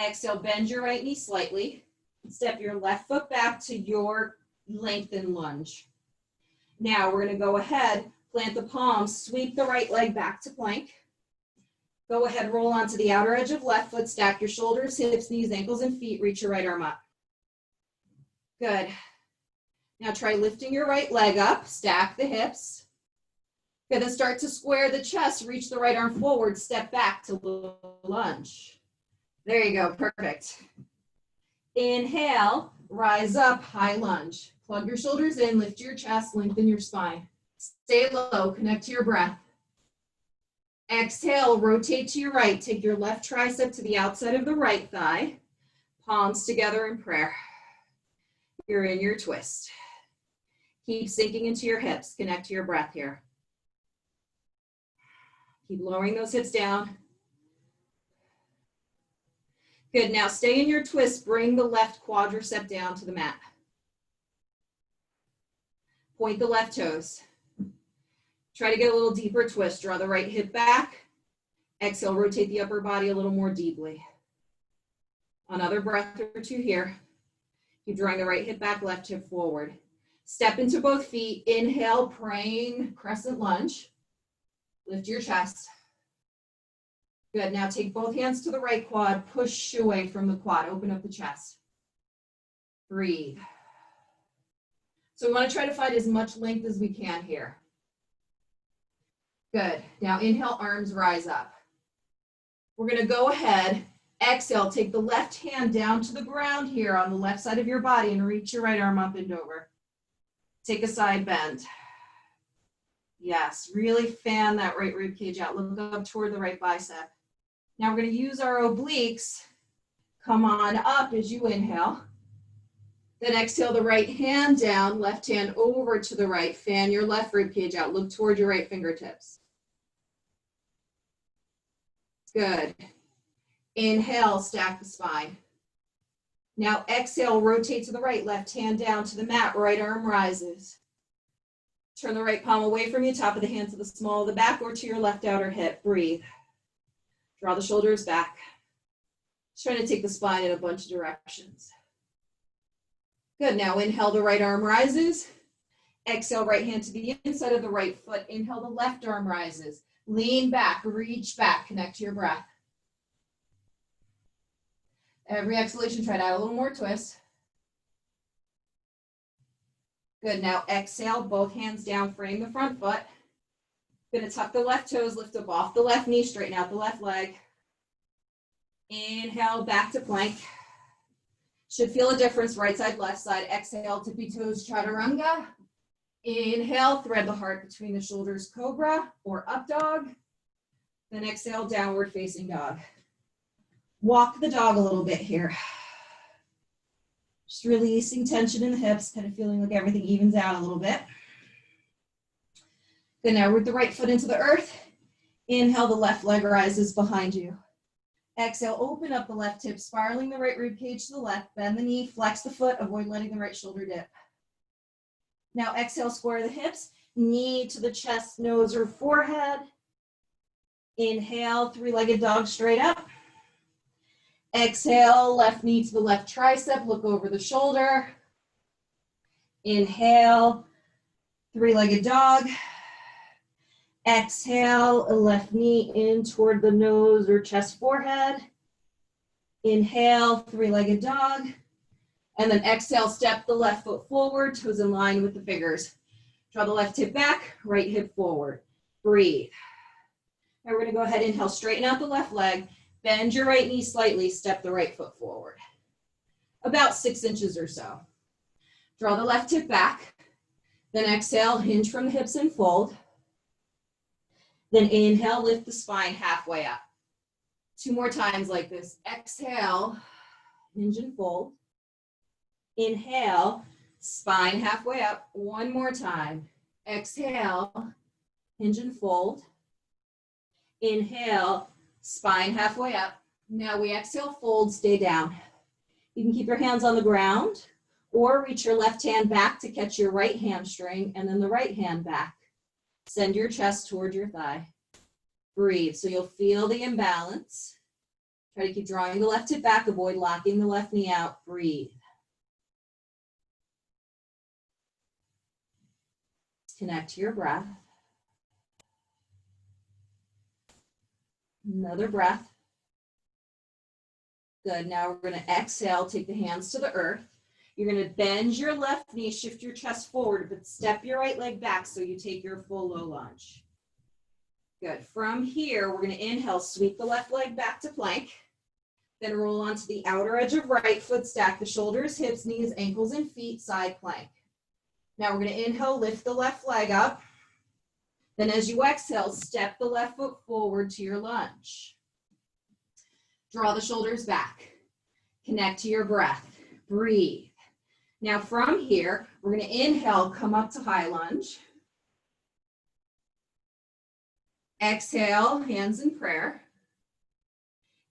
A: Exhale, bend your right knee slightly. Step your left foot back to your lengthened lunge. Now we're gonna go ahead, plant the palms, sweep the right leg back to plank. Go ahead, roll onto the outer edge of left foot, stack your shoulders, hips, knees, ankles, and feet, reach your right arm up. Good. Now try lifting your right leg up, stack the hips. Good, then start to square the chest, reach the right arm forward, step back to lunge. There you go, perfect. Inhale, rise up, high lunge. Plug your shoulders in, lift your chest, lengthen your spine. Stay low, connect to your breath. Exhale, rotate to your right. Take your left tricep to the outside of the right thigh. Palms together in prayer. You're in your twist. Keep sinking into your hips. Connect to your breath here. Keep lowering those hips down. Good, now stay in your twist. Bring the left quadricep down to the mat. Point the left toes. Try to get a little deeper twist. Draw the right hip back. Exhale, rotate the upper body a little more deeply. Another breath or 2 here. Keep drawing the right hip back, left hip forward. Step into both feet. Inhale, praying crescent lunge. Lift your chest. Good, now take both hands to the right quad. Push away from the quad. Open up the chest. Breathe. So we want to try to find as much length as we can here. Good. Now inhale, arms rise up. We're going to go ahead, exhale, take the left hand down to the ground here on the left side of your body and reach your right arm up and over. Take a side bend. Yes, really fan that right rib cage out. Look up toward the right bicep. Now we're going to use our obliques. Come on up as you inhale. Then exhale the right hand down, left hand over to the right. Fan your left rib cage out. Look toward your right fingertips. Good. Inhale, stack the spine. Now exhale, rotate to the right, left hand down to the mat, right arm rises. Turn the right palm away from you, top of the hand to the small of the back or to your left outer hip. Breathe. Draw the shoulders back. Just trying to take the spine in a bunch of directions. Good, now inhale, the right arm rises. Exhale, right hand to the inside of the right foot. Inhale, the left arm rises. Lean back, reach back, connect to your breath. Every exhalation, try to add a little more twist. Good, now exhale, both hands down, frame the front foot. Gonna tuck the left toes, lift up off the left knee, straighten out the left leg. Inhale, back to plank. Should feel a difference, right side, left side. Exhale, tippy toes, chaturanga. Inhale, thread the heart between the shoulders, cobra or up dog. Then exhale, downward facing dog. Walk the dog a little bit here. Just releasing tension in the hips, kind of feeling like everything evens out a little bit. Good, now root the right foot into the earth. Inhale, the left leg rises behind you. Exhale, open up the left hip, spiraling the right rib cage to the left, bend the knee, flex the foot, avoid letting the right shoulder dip. Now exhale, square the hips, knee to the chest, nose, or forehead. Inhale, three-legged dog straight up. Exhale, left knee to the left tricep, look over the shoulder. Inhale, three-legged dog. Exhale, left knee in toward the nose or chest, forehead. Inhale, three-legged dog. And then exhale, step the left foot forward, toes in line with the fingers. Draw the left hip back, right hip forward. Breathe. Now we're gonna go ahead, inhale, straighten out the left leg, bend your right knee slightly, step the right foot forward. About 6 inches or so. Draw the left hip back, then exhale, hinge from the hips and fold. Then inhale, lift the spine halfway up. 2 more times like this. Exhale, hinge and fold. Inhale, spine halfway up. 1 more time. Exhale, hinge and fold. Inhale, spine halfway up. Now we exhale, fold, stay down. You can keep your hands on the ground or reach your left hand back to catch your right hamstring and then the right hand back. Send your chest toward your thigh. Breathe, so you'll feel the imbalance. Try to keep drawing the left hip back, avoid locking the left knee out. Breathe. Connect to your breath. Another breath. Good, now we're gonna exhale, take the hands to the earth. You're gonna bend your left knee, shift your chest forward, but step your right leg back so you take your full low lunge. Good, from here, we're gonna inhale, sweep the left leg back to plank, then roll onto the outer edge of right foot, stack the shoulders, hips, knees, ankles, and feet, side plank. Now we're gonna inhale, lift the left leg up. Then as you exhale, step the left foot forward to your lunge. Draw the shoulders back. Connect to your breath. Breathe. Now from here, we're gonna inhale, come up to high lunge. Exhale, hands in prayer.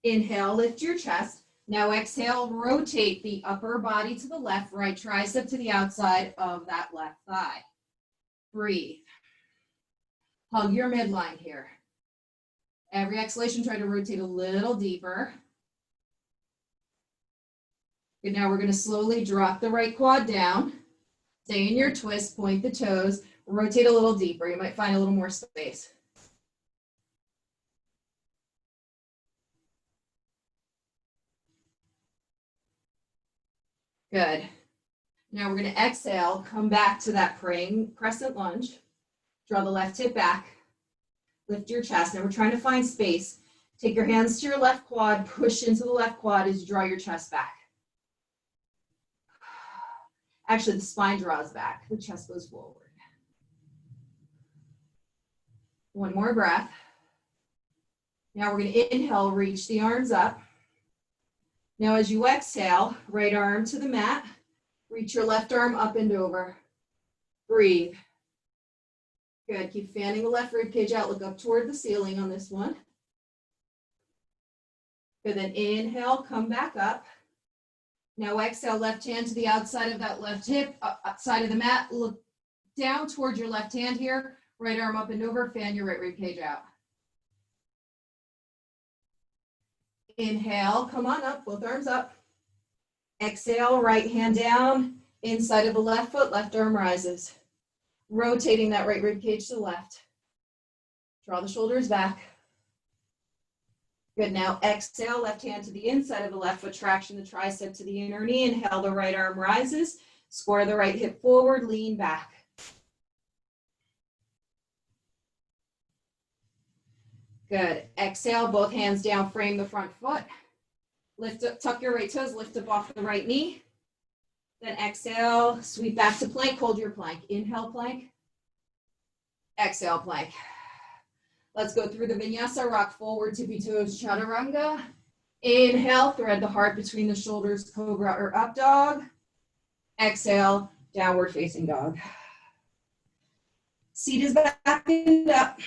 A: Inhale, lift your chest. Now exhale, rotate the upper body to the left, right tricep to the outside of that left thigh. Breathe. Hug your midline here. Every exhalation, try to rotate a little deeper. Good, now we're gonna slowly drop the right quad down. Stay in your twist, point the toes, rotate a little deeper. You might find a little more space. Good. Now we're gonna exhale, come back to that praying crescent lunge. Draw the left hip back, lift your chest. Now we're trying to find space. Take your hands to your left quad, push into the left quad as you draw your chest back. Actually, the spine draws back, the chest goes forward. 1 more breath. Now we're gonna inhale, reach the arms up. Now as you exhale, right arm to the mat, reach your left arm up and over. Breathe. Good, keep fanning the left rib cage out, look up toward the ceiling on this one. Good, then inhale, come back up. Now exhale, left hand to the outside of that left hip, outside of the mat, look down towards your left hand here, right arm up and over, fan your right rib cage out. Inhale, come on up, both arms up. Exhale, right hand down, inside of the left foot, left arm rises. Rotating that right rib cage to the left. Draw the shoulders back. Good, now exhale, left hand to the inside of the left foot, traction the tricep to the inner knee. Inhale, the right arm rises. Square the right hip forward, lean back. Good, exhale, both hands down, frame the front foot. Lift up, tuck your right toes, lift up off the right knee. Then exhale, sweep back to plank, hold your plank. Inhale, plank. Exhale, plank. Let's go through the vinyasa, rock forward, tippy toes, chaturanga. Inhale, thread the heart between the shoulders, cobra or up dog. Exhale, downward facing dog. Seat is back and up.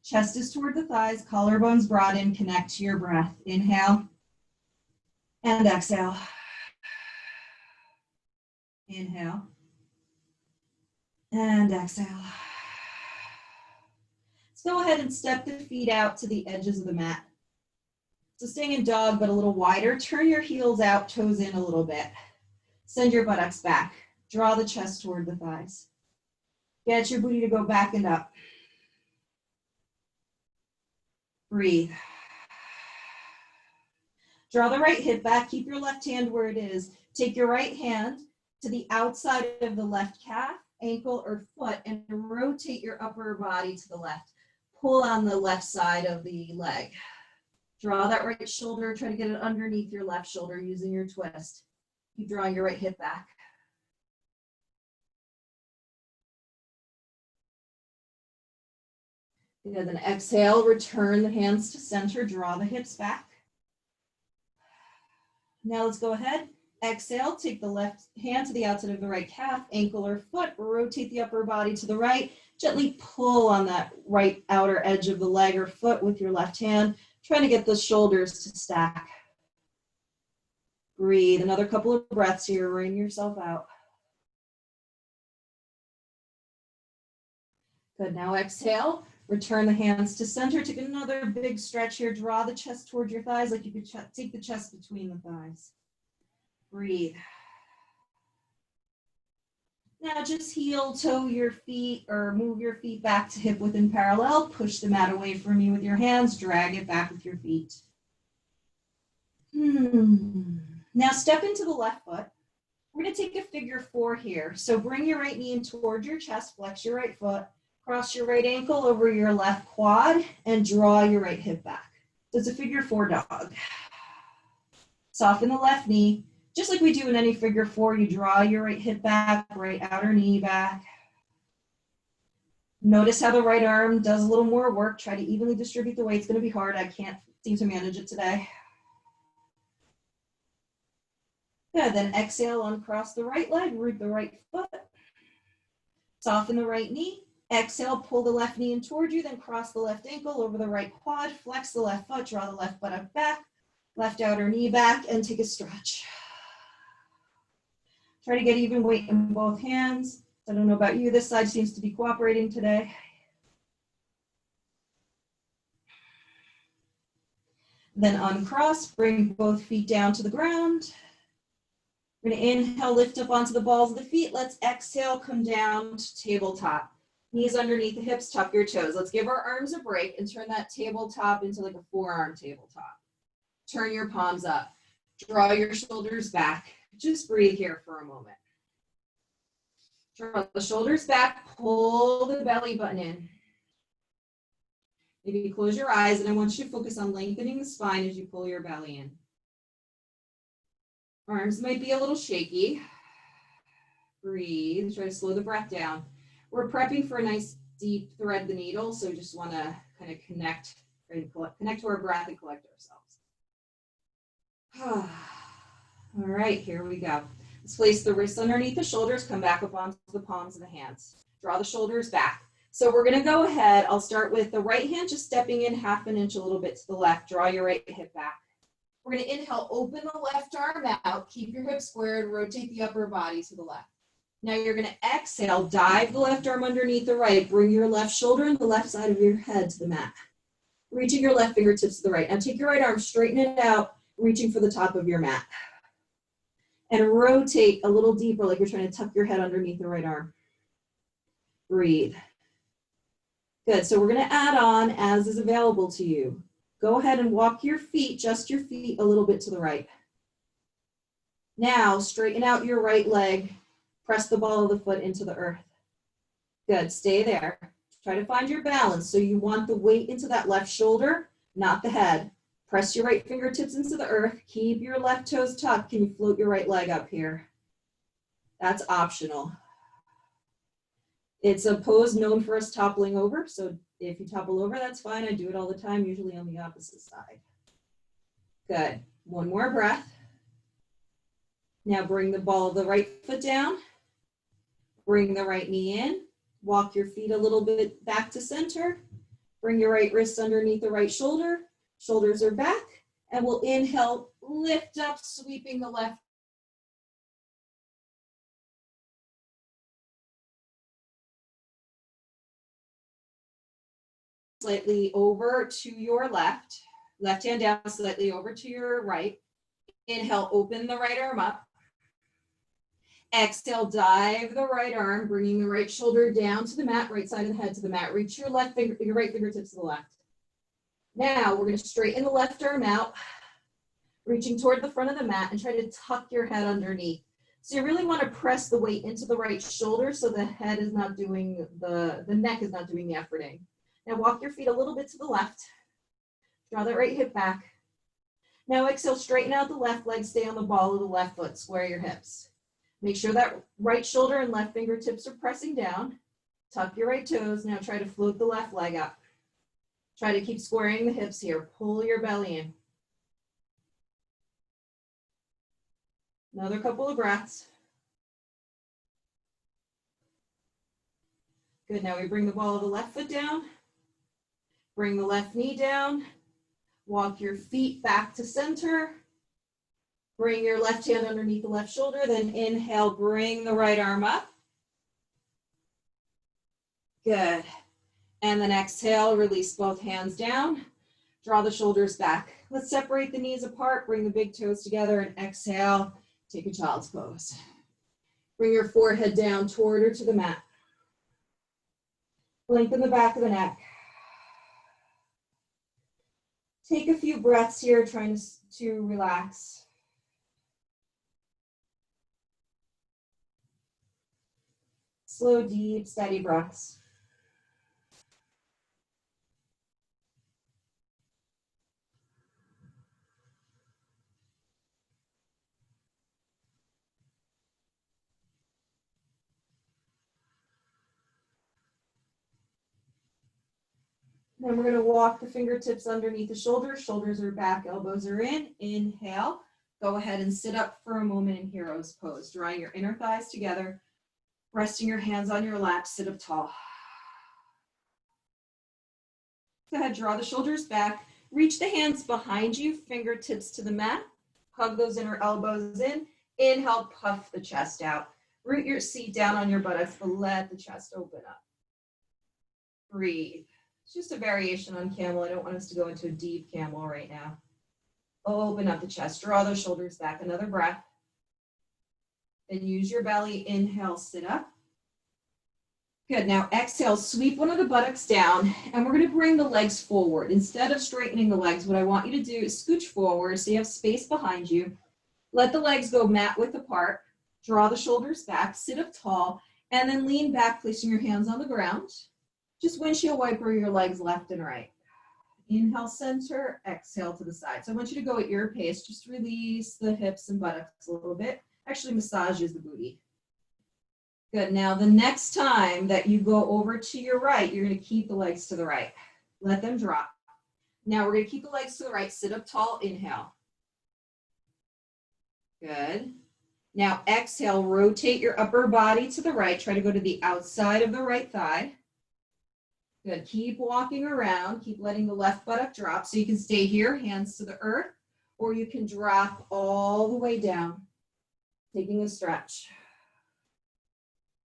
A: Chest is toward the thighs, collarbones broaden, connect to your breath. Inhale and exhale. Inhale and exhale. Let's go ahead and step the feet out to the edges of the mat. So staying in dog, but a little wider. Turn your heels out, toes in a little bit. Send your buttocks back. Draw the chest toward the thighs. Get your booty to go back and up. Breathe. Draw the right hip back, keep your left hand where it is. Take your right hand to the outside of the left calf, ankle, or foot, and rotate your upper body to the left. Pull on the left side of the leg. Draw that right shoulder, try to get it underneath your left shoulder using your twist. Keep drawing your right hip back. Good, then exhale, return the hands to center, draw the hips back. Now let's go ahead. Exhale, take the left hand to the outside of the right calf, ankle, or foot, rotate the upper body to the right. Gently pull on that right outer edge of the leg or foot with your left hand, trying to get the shoulders to stack. Breathe, another couple of breaths here, wring yourself out. Good, now exhale, return the hands to center. Take another big stretch here, draw the chest towards your thighs like you could take the chest between the thighs. Breathe. Now just heel toe your feet or move your feet back to hip width and parallel. Push the mat away from you with your hands. Drag it back with your feet. Now step into the left foot. We're going to take a figure 4 here. So bring your right knee in toward your chest. Flex your right foot. Cross your right ankle over your left quad and draw your right hip back. So it's a figure 4 dog. Soften the left knee. Just like we do in any figure 4, you draw your right hip back, right outer knee back. Notice how the right arm does a little more work. Try to evenly distribute the weight. It's going to be hard. I can't seem to manage it today. Good, then exhale, uncross the right leg, root the right foot. Soften the right knee. Exhale, pull the left knee in toward you, then cross the left ankle over the right quad. Flex the left foot, draw the left buttock back, left outer knee back, and take a stretch. Try to get even weight in both hands. I don't know about you, this side seems to be cooperating today. Then uncross, bring both feet down to the ground. We're gonna inhale, lift up onto the balls of the feet. Let's exhale, come down to tabletop. Knees underneath the hips, tuck your toes. Let's give our arms a break and turn that tabletop into like a forearm tabletop. Turn your palms up. Draw your shoulders back. Just breathe here for a moment. Draw the shoulders back, pull the belly button in. Maybe close your eyes, and I want you to focus on lengthening the spine as you pull your belly in. Arms might be a little shaky. Breathe, try to slow the breath down. We're prepping for a nice deep thread the needle, so just want to kind of connect to our breath and collect ourselves. All right, here we go. Let's place the wrists underneath the shoulders, come back up onto the palms of the hands. Draw the shoulders back. So we're gonna go ahead, I'll start with the right hand, just stepping in half an inch a little bit to the left. Draw your right hip back. We're gonna inhale, open the left arm out, keep your hips squared, rotate the upper body to the left. Now you're gonna exhale, dive the left arm underneath the right, bring your left shoulder and the left side of your head to the mat. Reaching your left fingertips to the right. Now take your right arm, straighten it out, reaching for the top of your mat. And rotate a little deeper, like you're trying to tuck your head underneath the right arm. Breathe. Good, so we're gonna add on as is available to you. Go ahead and walk your feet, just your feet a little bit to the right. Now, straighten out your right leg, press the ball of the foot into the earth. Good, stay there. Try to find your balance. So you want the weight into that left shoulder, not the head. Press your right fingertips into the earth. Keep your left toes tucked. Can you float your right leg up here? That's optional. It's a pose known for us toppling over. So if you topple over, that's fine. I do it all the time, usually on the opposite side. Good. One more breath. Now bring the ball of the right foot down. Bring the right knee in. Walk your feet a little bit back to center. Bring your right wrist underneath the right shoulder. Shoulders are back, and we'll inhale, lift up, sweeping the left. Slightly over to your left. Left hand down, slightly over to your right. Inhale, open the right arm up. Exhale, dive the right arm, bringing the right shoulder down to the mat, right side of the head to the mat. Reach your right fingertips to the left. Now we're going to straighten the left arm out, Reaching toward the front of the mat and try to tuck your head underneath. So you really want to press the weight into the right shoulder so the head is not doing the neck is not doing the efforting. Now walk your feet a little bit to the left. Draw that right hip back. Now exhale, straighten out the left leg, stay on the ball of the left foot, square your hips. Make sure that right shoulder and left fingertips are pressing down. Tuck your right toes. Now try to float the left leg up. Try to keep squaring the hips here. Pull your belly in. Another couple of breaths. Good, now we bring the ball of the left foot down. Bring the left knee down. Walk your feet back to center. Bring your left hand underneath the left shoulder, then inhale, bring the right arm up. Good. And then exhale, release both hands down. Draw the shoulders back. Let's separate the knees apart, bring the big toes together, and exhale, take a child's pose. Bring your forehead down toward or to the mat. Lengthen the back of the neck. Take a few breaths here, trying to relax. Slow, deep, steady breaths. Then we're going to walk the fingertips underneath the shoulders. Shoulders are back, elbows are in. Inhale. Go ahead and sit up for a moment in hero's pose. Drawing your inner thighs together. Resting your hands on your lap. Sit up tall. Go ahead, draw the shoulders back. Reach the hands behind you, fingertips to the mat. Hug those inner elbows in. Inhale, puff the chest out. Root your seat down on your buttocks, but let the chest open up. Breathe. It's just a variation on camel. I don't want us to go into a deep camel right now. Open up the chest. Draw those shoulders back. Another breath. Then use your belly. Inhale, sit up. Good. Now exhale, sweep one of the buttocks down, and we're going to bring the legs forward. Instead of straightening the legs, what I want you to do is scooch forward so you have space behind you. Let the legs go mat width apart. Draw the shoulders back. Sit up tall, and then lean back, placing your hands on the ground. Just windshield wiper your legs left and right. Inhale, center, exhale to the side. So I want you to go at your pace. Just release the hips and buttocks a little bit. Actually massages the booty. Good. Now the next time that you go over to your right, you're going to keep the legs to the right. Let them drop. Now we're going to keep the legs to the right. Sit up tall. Inhale. Good. Now exhale, rotate your upper body to the right. Try to go to the outside of the right thigh. Good. Keep walking around. Keep letting the left buttock drop. So you can stay here, hands to the earth, or you can drop all the way down, taking a stretch.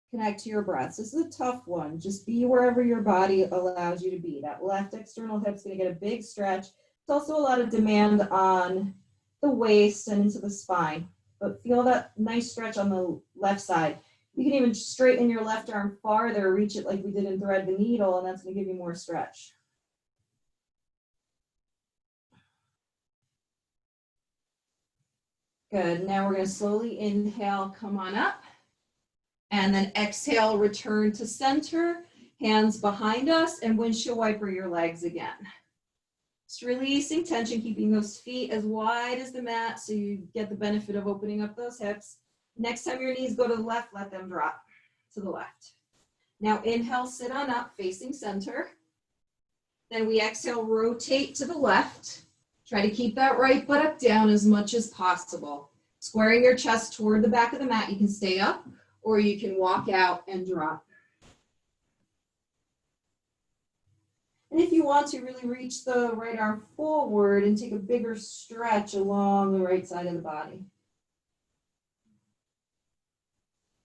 A: Connect to your breaths. This is a tough one. Just be wherever your body allows you to be. That left external hip's going to get a big stretch. It's also a lot of demand on the waist and into the spine. But feel that nice stretch on the left side. You can even straighten your left arm farther, reach it like we did in thread the needle, and that's going to give you more stretch. Good. Now we're going to slowly inhale, come on up. And then exhale, return to center, hands behind us, and windshield wiper your legs again. Just releasing tension, keeping those feet as wide as the mat so you get the benefit of opening up those hips. Next time your knees go to the left, let them drop to the left. Now inhale, sit on up, facing center. Then we exhale, rotate to the left. Try to keep that right buttock down as much as possible. Squaring your chest toward the back of the mat. You can stay up or you can walk out and drop. And if you want to, really reach the right arm forward and take a bigger stretch along the right side of the body.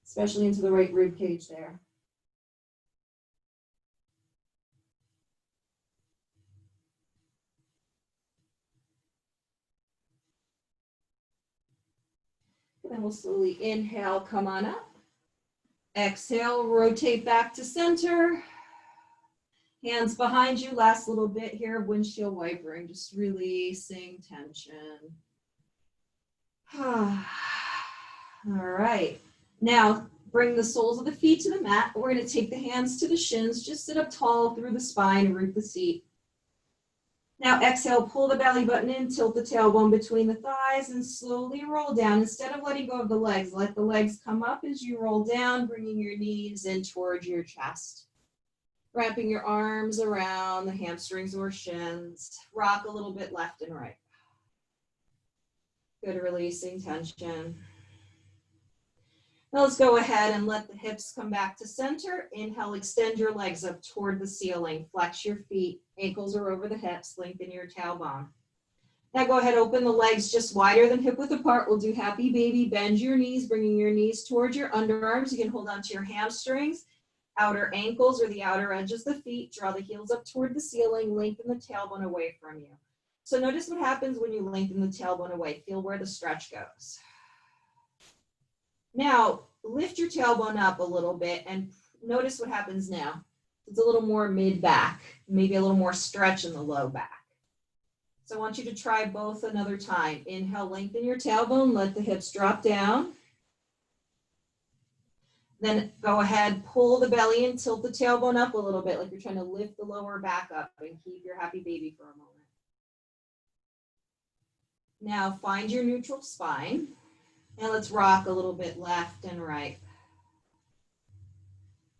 A: Especially into the right rib cage there. And then we'll slowly inhale, come on up. Exhale, rotate back to center. Hands behind you, last little bit here, windshield wipering, just releasing tension. All right. Now bring the soles of the feet to the mat. We're going to take the hands to the shins. Just sit up tall through the spine, root the seat. Now exhale, pull the belly button in, tilt the tailbone between the thighs, and slowly roll down. Instead of letting go of the legs, let the legs come up as you roll down, bringing your knees in towards your chest. Wrapping your arms around the hamstrings or shins. Rock a little bit left and right. Good, releasing tension. Now let's go ahead and let the hips come back to center. Inhale, extend your legs up toward the ceiling. Flex your feet. Ankles are over the hips. Lengthen your tailbone. Now go ahead, open the legs just wider than hip width apart. We'll do happy baby. Bend your knees, bringing your knees towards your underarms. You can hold on to your hamstrings, outer ankles, or the outer edges of the feet. Draw the heels up toward the ceiling. Lengthen the tailbone away from you. So notice what happens when you lengthen the tailbone away. Feel where the stretch goes. Now, lift your tailbone up a little bit and notice what happens now. It's a little more mid-back, maybe a little more stretch in the low back. So I want you to try both another time. Inhale, lengthen your tailbone, let the hips drop down. Then go ahead, pull the belly and tilt the tailbone up a little bit, like you're trying to lift the lower back up, and keep your happy baby for a moment. Now find your neutral spine. And let's rock a little bit left and right.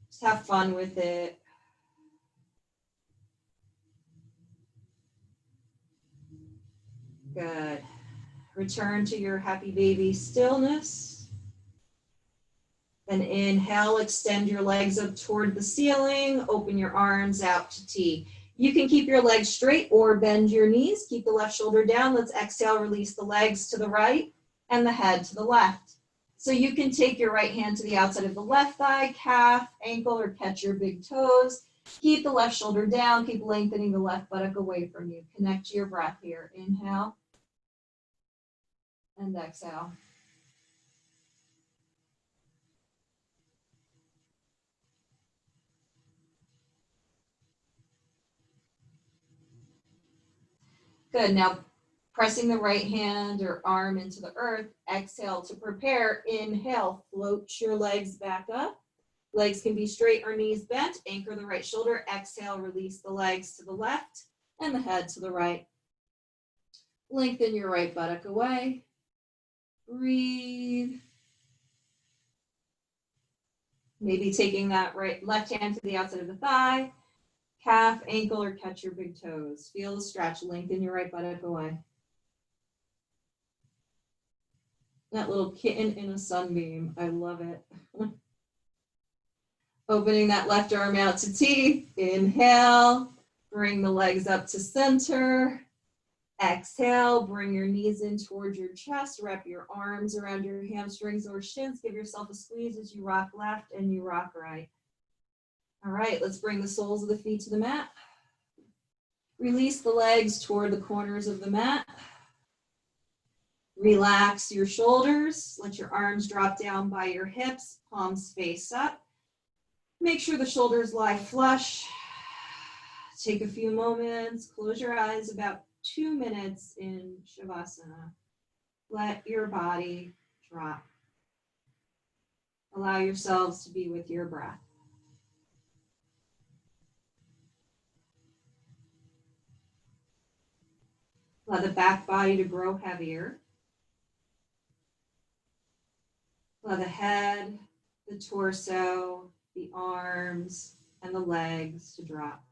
A: Just have fun with it. Good. Return to your happy baby stillness. Then inhale, extend your legs up toward the ceiling. Open your arms out to T. You can keep your legs straight or bend your knees. Keep the left shoulder down. Let's exhale, release the legs to the right and the head to the left. So you can take your right hand to the outside of the left thigh, calf, ankle, or catch your big toes. Keep the left shoulder down. Keep lengthening the left buttock away from you. Connect to your breath here. Inhale and exhale. Good. Now pressing the right hand or arm into the earth. Exhale to prepare. Inhale, float your legs back up. Legs can be straight or knees bent. Anchor the right shoulder. Exhale, release the legs to the left and the head to the right. Lengthen your right buttock away. Breathe. Maybe taking that left hand to the outside of the thigh, calf, ankle, or catch your big toes. Feel the stretch. Lengthen your right buttock away. That little kitten in a sunbeam. I love it. Opening that left arm out to T. Inhale. Bring the legs up to center. Exhale. Bring your knees in towards your chest. Wrap your arms around your hamstrings or shins. Give yourself a squeeze as you rock left and you rock right. All right, let's bring the soles of the feet to the mat. Release the legs toward the corners of the mat. Relax your shoulders. Let your arms drop down by your hips, palms face up. Make sure the shoulders lie flush. Take a few moments. Close your eyes, about 2 minutes in Shavasana. Let your body drop. Allow yourselves to be with your breath. Allow the back body to grow heavier. Allow the head, the torso, the arms, and the legs to drop.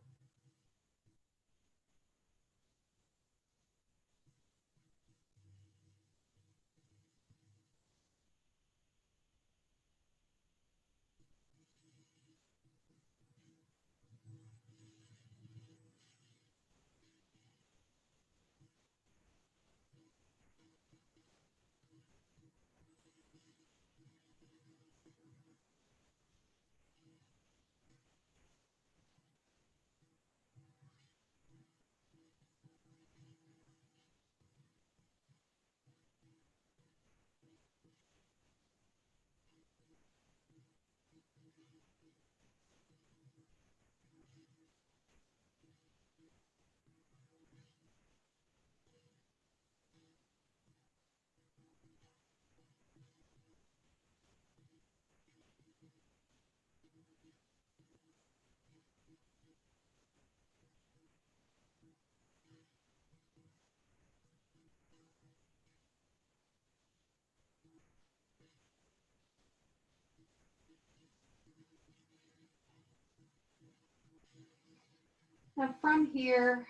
A: Now from here,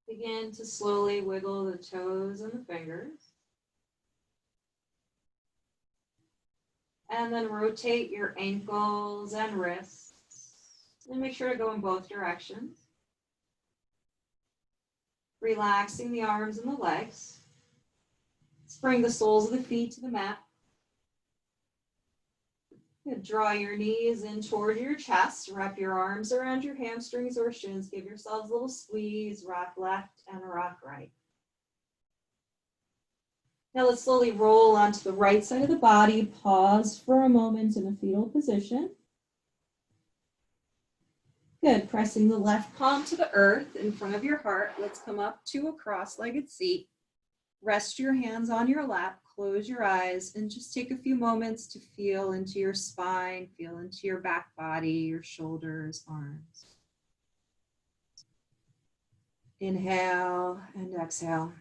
A: begin to slowly wiggle the toes and the fingers. And then rotate your ankles and wrists. And make sure to go in both directions. Relaxing the arms and the legs. Let's bring the soles of the feet to the mat. Draw your knees in toward your chest. Wrap your arms around your hamstrings or shins. Give yourselves a little squeeze. Rock left and rock right. Now let's slowly roll onto the right side of the body. Pause for a moment in a fetal position. Good. Pressing the left palm to the earth in front of your heart. Let's come up to a cross-legged seat. Rest your hands on your lap. Close your eyes and just take a few moments to feel into your spine, feel into your back body, your shoulders, arms. Inhale and exhale.